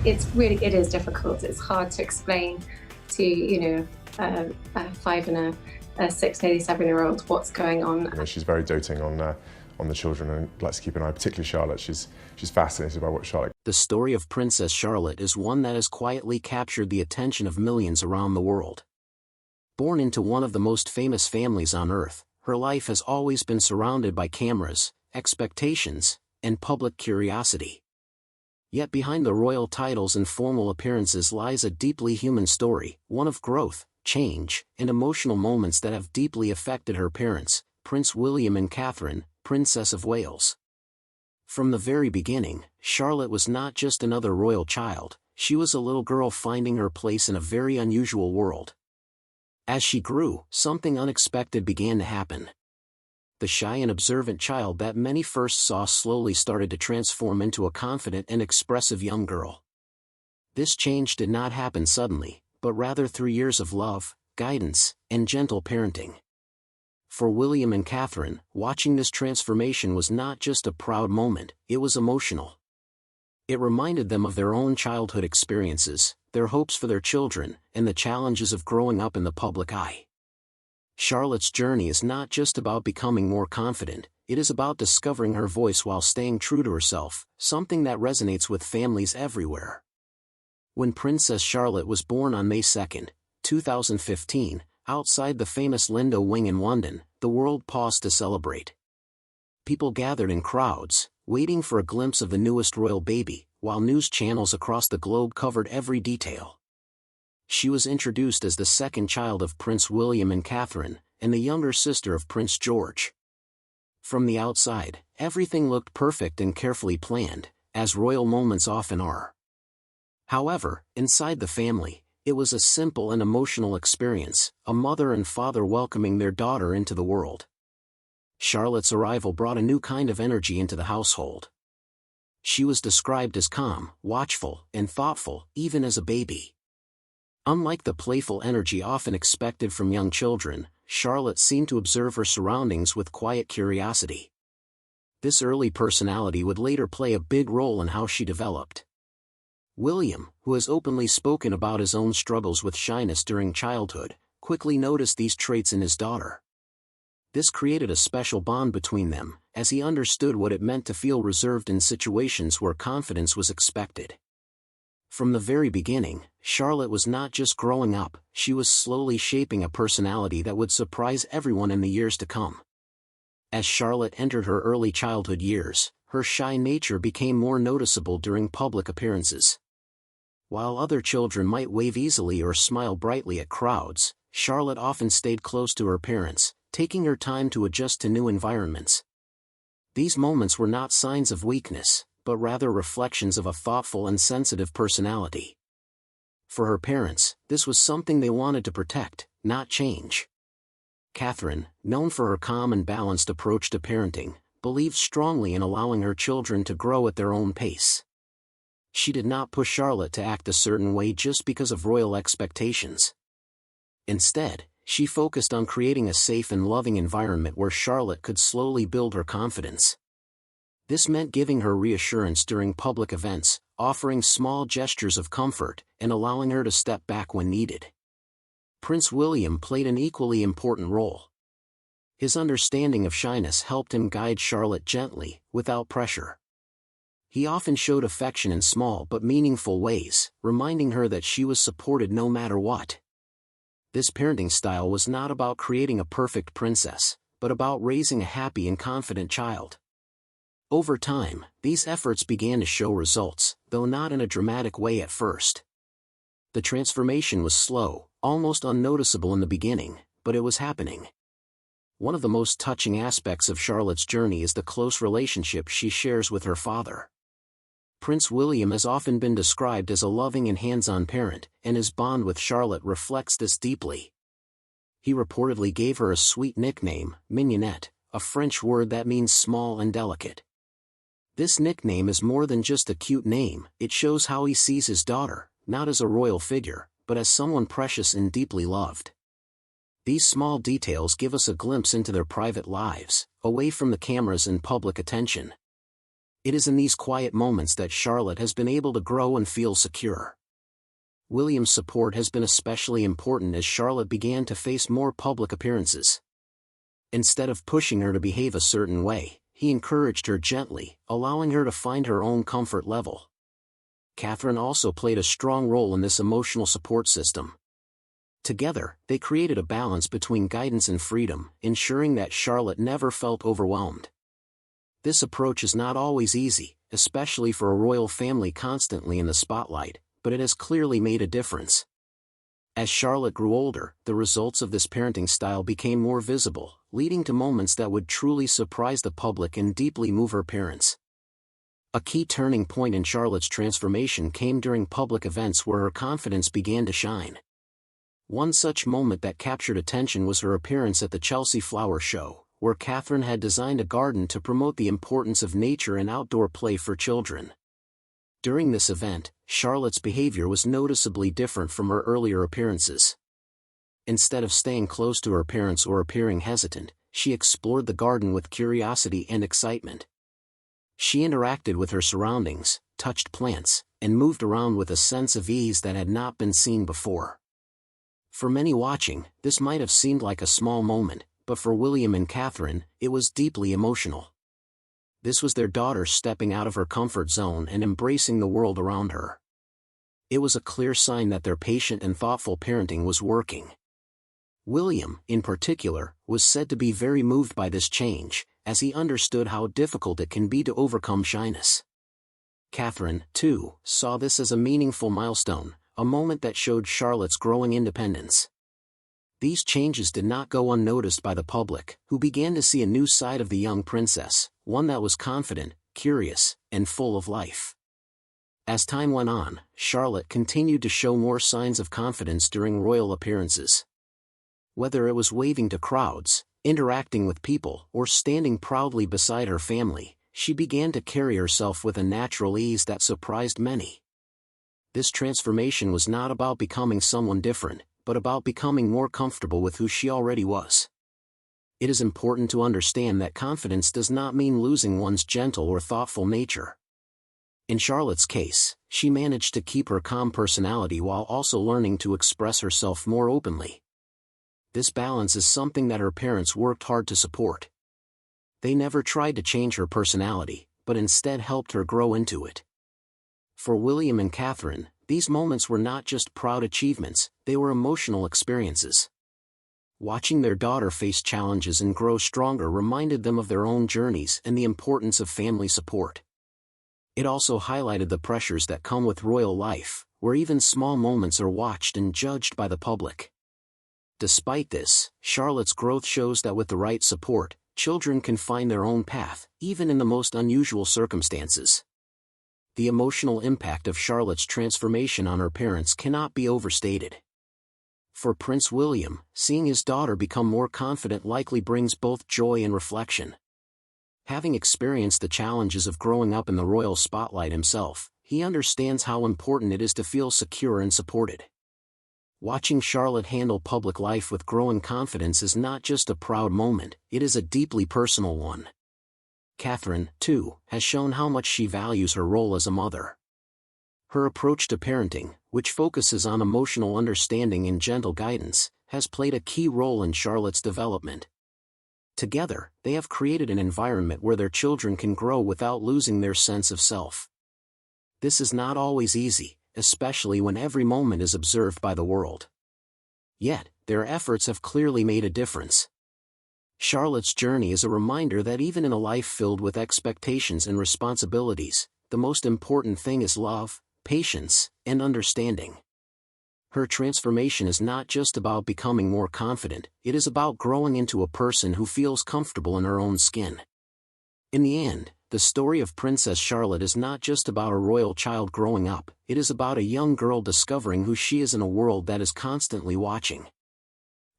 it is difficult. It's hard to explain to, a 5 and a 6, nearly 7-year-old what's going on. She's very doting on the children and likes to keep an eye, particularly Charlotte. She's fascinated by what Charlotte. The story of Princess Charlotte is one that has quietly captured the attention of millions around the world. Born into one of the most famous families on Earth, her life has always been surrounded by cameras, expectations, and public curiosity. Yet behind the royal titles and formal appearances lies a deeply human story, one of growth, change, and emotional moments that have deeply affected her parents, Prince William and Catherine, Princess of Wales. From the very beginning, Charlotte was not just another royal child, she was a little girl finding her place in a very unusual world. As she grew, something unexpected began to happen. The shy and observant child that many first saw slowly started to transform into a confident and expressive young girl. This change did not happen suddenly, but rather through years of love, guidance, and gentle parenting. For William and Catherine, watching this transformation was not just a proud moment, it was emotional. It reminded them of their own childhood experiences, their hopes for their children, and the challenges of growing up in the public eye. Charlotte's journey is not just about becoming more confident, it is about discovering her voice while staying true to herself, something that resonates with families everywhere. When Princess Charlotte was born on May 2, 2015, outside the famous Lindo Wing in London, the world paused to celebrate. People gathered in crowds, waiting for a glimpse of the newest royal baby, while news channels across the globe covered every detail. She was introduced as the second child of Prince William and Catherine, and the younger sister of Prince George. From the outside, everything looked perfect and carefully planned, as royal moments often are. However, inside the family, it was a simple and emotional experience, a mother and father welcoming their daughter into the world. Charlotte's arrival brought a new kind of energy into the household. She was described as calm, watchful, and thoughtful, even as a baby. Unlike the playful energy often expected from young children, Charlotte seemed to observe her surroundings with quiet curiosity. This early personality would later play a big role in how she developed. William, who has openly spoken about his own struggles with shyness during childhood, quickly noticed these traits in his daughter. This created a special bond between them, as he understood what it meant to feel reserved in situations where confidence was expected. From the very beginning, Charlotte was not just growing up, she was slowly shaping a personality that would surprise everyone in the years to come. As Charlotte entered her early childhood years, her shy nature became more noticeable during public appearances. While other children might wave easily or smile brightly at crowds, Charlotte often stayed close to her parents, taking her time to adjust to new environments. These moments were not signs of weakness, but rather reflections of a thoughtful and sensitive personality. For her parents, this was something they wanted to protect, not change. Catherine, known for her calm and balanced approach to parenting, believed strongly in allowing her children to grow at their own pace. She did not push Charlotte to act a certain way just because of royal expectations. Instead, she focused on creating a safe and loving environment where Charlotte could slowly build her confidence. This meant giving her reassurance during public events, offering small gestures of comfort, and allowing her to step back when needed. Prince William played an equally important role. His understanding of shyness helped him guide Charlotte gently, without pressure. He often showed affection in small but meaningful ways, reminding her that she was supported no matter what. This parenting style was not about creating a perfect princess, but about raising a happy and confident child. Over time, these efforts began to show results, though not in a dramatic way at first. The transformation was slow, almost unnoticeable in the beginning, but it was happening. One of the most touching aspects of Charlotte's journey is the close relationship she shares with her father. Prince William has often been described as a loving and hands-on parent, and his bond with Charlotte reflects this deeply. He reportedly gave her a sweet nickname, Mignonette, a French word that means small and delicate. This nickname is more than just a cute name, it shows how he sees his daughter, not as a royal figure, but as someone precious and deeply loved. These small details give us a glimpse into their private lives, away from the cameras and public attention. It is in these quiet moments that Charlotte has been able to grow and feel secure. William's support has been especially important as Charlotte began to face more public appearances. Instead of pushing her to behave a certain way, he encouraged her gently, allowing her to find her own comfort level. Catherine also played a strong role in this emotional support system. Together, they created a balance between guidance and freedom, ensuring that Charlotte never felt overwhelmed. This approach is not always easy, especially for a royal family constantly in the spotlight, but it has clearly made a difference. As Charlotte grew older, the results of this parenting style became more visible, leading to moments that would truly surprise the public and deeply move her parents. A key turning point in Charlotte's transformation came during public events where her confidence began to shine. One such moment that captured attention was her appearance at the Chelsea Flower Show, where Catherine had designed a garden to promote the importance of nature and outdoor play for children. During this event, Charlotte's behavior was noticeably different from her earlier appearances. Instead of staying close to her parents or appearing hesitant, she explored the garden with curiosity and excitement. She interacted with her surroundings, touched plants, and moved around with a sense of ease that had not been seen before. For many watching, this might have seemed like a small moment, but for William and Catherine, it was deeply emotional. This was their daughter stepping out of her comfort zone and embracing the world around her. It was a clear sign that their patient and thoughtful parenting was working. William, in particular, was said to be very moved by this change, as he understood how difficult it can be to overcome shyness. Catherine, too, saw this as a meaningful milestone, a moment that showed Charlotte's growing independence. These changes did not go unnoticed by the public, who began to see a new side of the young princess, one that was confident, curious, and full of life. As time went on, Charlotte continued to show more signs of confidence during royal appearances. Whether it was waving to crowds, interacting with people, or standing proudly beside her family, she began to carry herself with a natural ease that surprised many. This transformation was not about becoming someone different, but about becoming more comfortable with who she already was. It is important to understand that confidence does not mean losing one's gentle or thoughtful nature. In Charlotte's case, she managed to keep her calm personality while also learning to express herself more openly. This balance is something that her parents worked hard to support. They never tried to change her personality, but instead helped her grow into it. For William and Catherine, these moments were not just proud achievements, they were emotional experiences. Watching their daughter face challenges and grow stronger reminded them of their own journeys and the importance of family support. It also highlighted the pressures that come with royal life, where even small moments are watched and judged by the public. Despite this, Charlotte's growth shows that with the right support, children can find their own path, even in the most unusual circumstances. The emotional impact of Charlotte's transformation on her parents cannot be overstated. For Prince William, seeing his daughter become more confident likely brings both joy and reflection. Having experienced the challenges of growing up in the royal spotlight himself, he understands how important it is to feel secure and supported. Watching Charlotte handle public life with growing confidence is not just a proud moment, it is a deeply personal one. Catherine, too, has shown how much she values her role as a mother. Her approach to parenting, which focuses on emotional understanding and gentle guidance, has played a key role in Charlotte's development. Together, they have created an environment where their children can grow without losing their sense of self. This is not always easy, especially when every moment is observed by the world. Yet, their efforts have clearly made a difference. Charlotte's journey is a reminder that even in a life filled with expectations and responsibilities, the most important thing is love, patience, and understanding. Her transformation is not just about becoming more confident, it is about growing into a person who feels comfortable in her own skin. In the end, the story of Princess Charlotte is not just about a royal child growing up, it is about a young girl discovering who she is in a world that is constantly watching.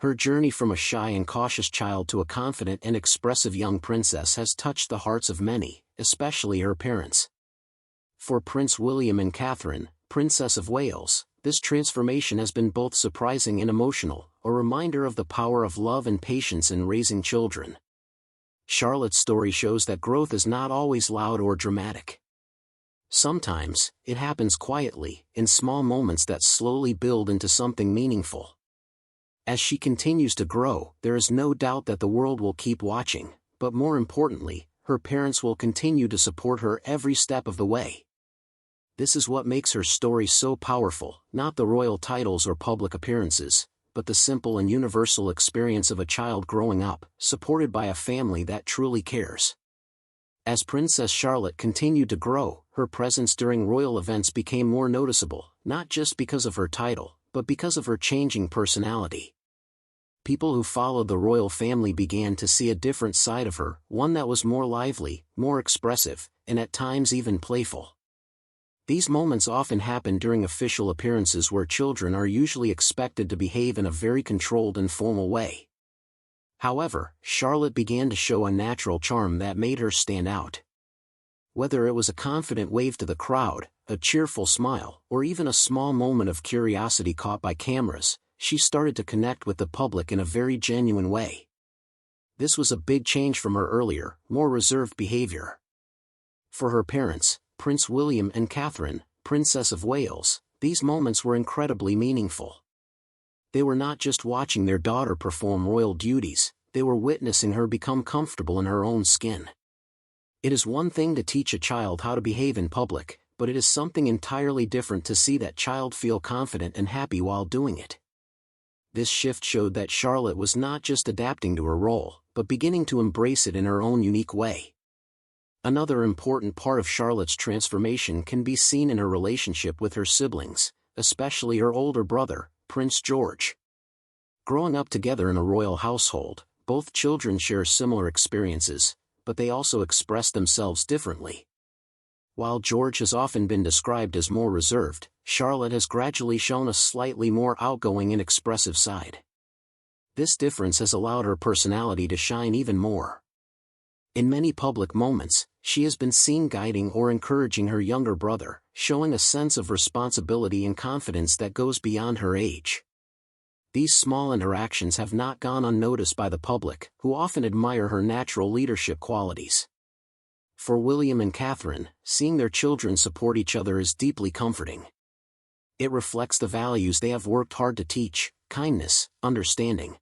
Her journey from a shy and cautious child to a confident and expressive young princess has touched the hearts of many, especially her parents. For Prince William and Catherine, Princess of Wales, this transformation has been both surprising and emotional, a reminder of the power of love and patience in raising children. Charlotte's story shows that growth is not always loud or dramatic. Sometimes, it happens quietly, in small moments that slowly build into something meaningful. As she continues to grow, there is no doubt that the world will keep watching, but more importantly, her parents will continue to support her every step of the way. This is what makes her story so powerful, not the royal titles or public appearances, but the simple and universal experience of a child growing up, supported by a family that truly cares. As Princess Charlotte continued to grow, her presence during royal events became more noticeable, not just because of her title, but because of her changing personality. People who followed the royal family began to see a different side of her, one that was more lively, more expressive, and at times even playful. These moments often happen during official appearances where children are usually expected to behave in a very controlled and formal way. However, Charlotte began to show a natural charm that made her stand out. Whether it was a confident wave to the crowd, a cheerful smile, or even a small moment of curiosity caught by cameras, she started to connect with the public in a very genuine way. This was a big change from her earlier, more reserved behavior. For her parents, Prince William and Catherine, Princess of Wales, these moments were incredibly meaningful. They were not just watching their daughter perform royal duties, they were witnessing her become comfortable in her own skin. It is one thing to teach a child how to behave in public, but it is something entirely different to see that child feel confident and happy while doing it. This shift showed that Charlotte was not just adapting to her role, but beginning to embrace it in her own unique way. Another important part of Charlotte's transformation can be seen in her relationship with her siblings, especially her older brother, Prince George. Growing up together in a royal household, both children share similar experiences, but they also express themselves differently. While George has often been described as more reserved, Charlotte has gradually shown a slightly more outgoing and expressive side. This difference has allowed her personality to shine even more. In many public moments, she has been seen guiding or encouraging her younger brother, showing a sense of responsibility and confidence that goes beyond her age. These small interactions have not gone unnoticed by the public, who often admire her natural leadership qualities. For William and Catherine, seeing their children support each other is deeply comforting. It reflects the values they have worked hard to teach: kindness, understanding,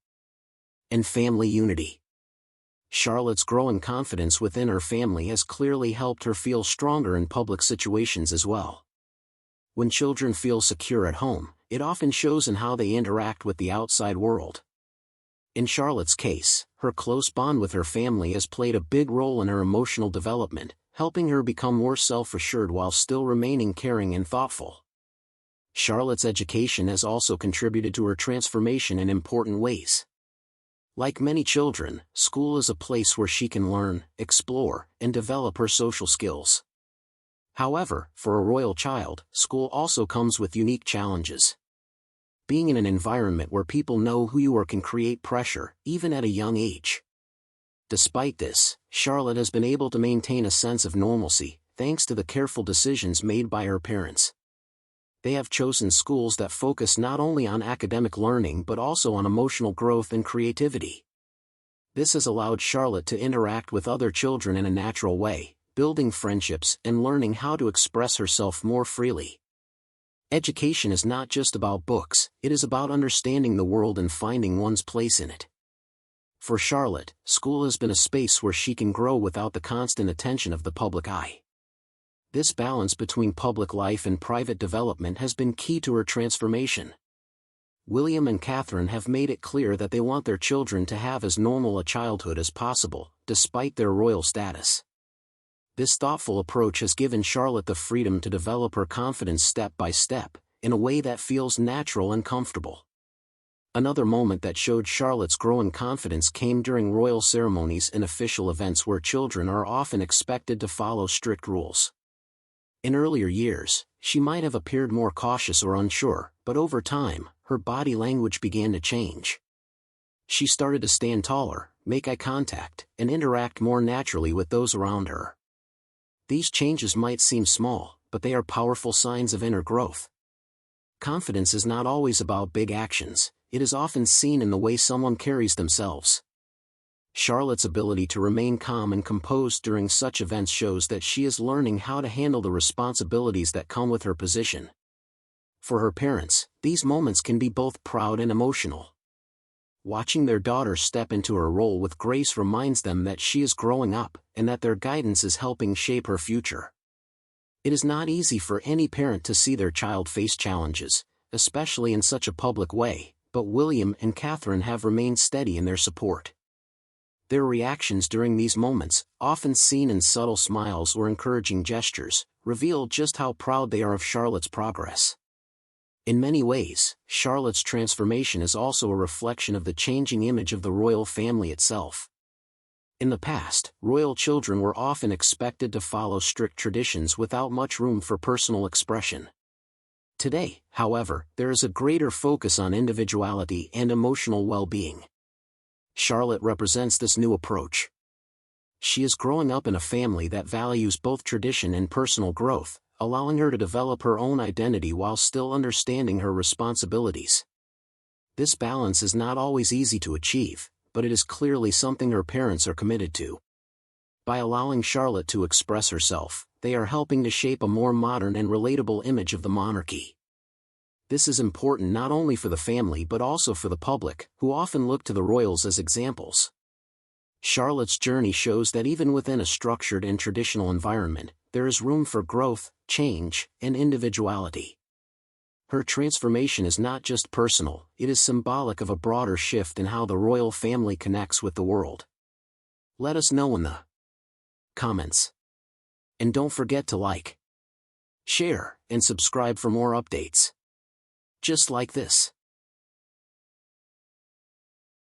and family unity. Charlotte's growing confidence within her family has clearly helped her feel stronger in public situations as well. When children feel secure at home, it often shows in how they interact with the outside world. In Charlotte's case, her close bond with her family has played a big role in her emotional development, helping her become more self-assured while still remaining caring and thoughtful. Charlotte's education has also contributed to her transformation in important ways. Like many children, school is a place where she can learn, explore, and develop her social skills. However, for a royal child, school also comes with unique challenges. Being in an environment where people know who you are can create pressure, even at a young age. Despite this, Charlotte has been able to maintain a sense of normalcy, thanks to the careful decisions made by her parents. They have chosen schools that focus not only on academic learning but also on emotional growth and creativity. This has allowed Charlotte to interact with other children in a natural way, building friendships and learning how to express herself more freely. Education is not just about books, it is about understanding the world and finding one's place in it. For Charlotte, school has been a space where she can grow without the constant attention of the public eye. This balance between public life and private development has been key to her transformation. William and Catherine have made it clear that they want their children to have as normal a childhood as possible, despite their royal status. This thoughtful approach has given Charlotte the freedom to develop her confidence step by step, in a way that feels natural and comfortable. Another moment that showed Charlotte's growing confidence came during royal ceremonies and official events where children are often expected to follow strict rules. In earlier years, she might have appeared more cautious or unsure, but over time, her body language began to change. She started to stand taller, make eye contact, and interact more naturally with those around her. These changes might seem small, but they are powerful signs of inner growth. Confidence is not always about big actions, it is often seen in the way someone carries themselves. Charlotte's ability to remain calm and composed during such events shows that she is learning how to handle the responsibilities that come with her position. For her parents, these moments can be both proud and emotional. Watching their daughter step into her role with grace reminds them that she is growing up, and that their guidance is helping shape her future. It is not easy for any parent to see their child face challenges, especially in such a public way, but William and Catherine have remained steady in their support. Their reactions during these moments, often seen in subtle smiles or encouraging gestures, reveal just how proud they are of Charlotte's progress. In many ways, Charlotte's transformation is also a reflection of the changing image of the royal family itself. In the past, royal children were often expected to follow strict traditions without much room for personal expression. Today, however, there is a greater focus on individuality and emotional well-being. Charlotte represents this new approach. She is growing up in a family that values both tradition and personal growth, allowing her to develop her own identity while still understanding her responsibilities. This balance is not always easy to achieve, but it is clearly something her parents are committed to. By allowing Charlotte to express herself, they are helping to shape a more modern and relatable image of the monarchy. This is important not only for the family but also for the public, who often look to the royals as examples. Charlotte's journey shows that even within a structured and traditional environment, there is room for growth, change, and individuality. Her transformation is not just personal, it is symbolic of a broader shift in how the royal family connects with the world. Let us know in the comments. And don't forget to like, share, and subscribe for more updates just like this.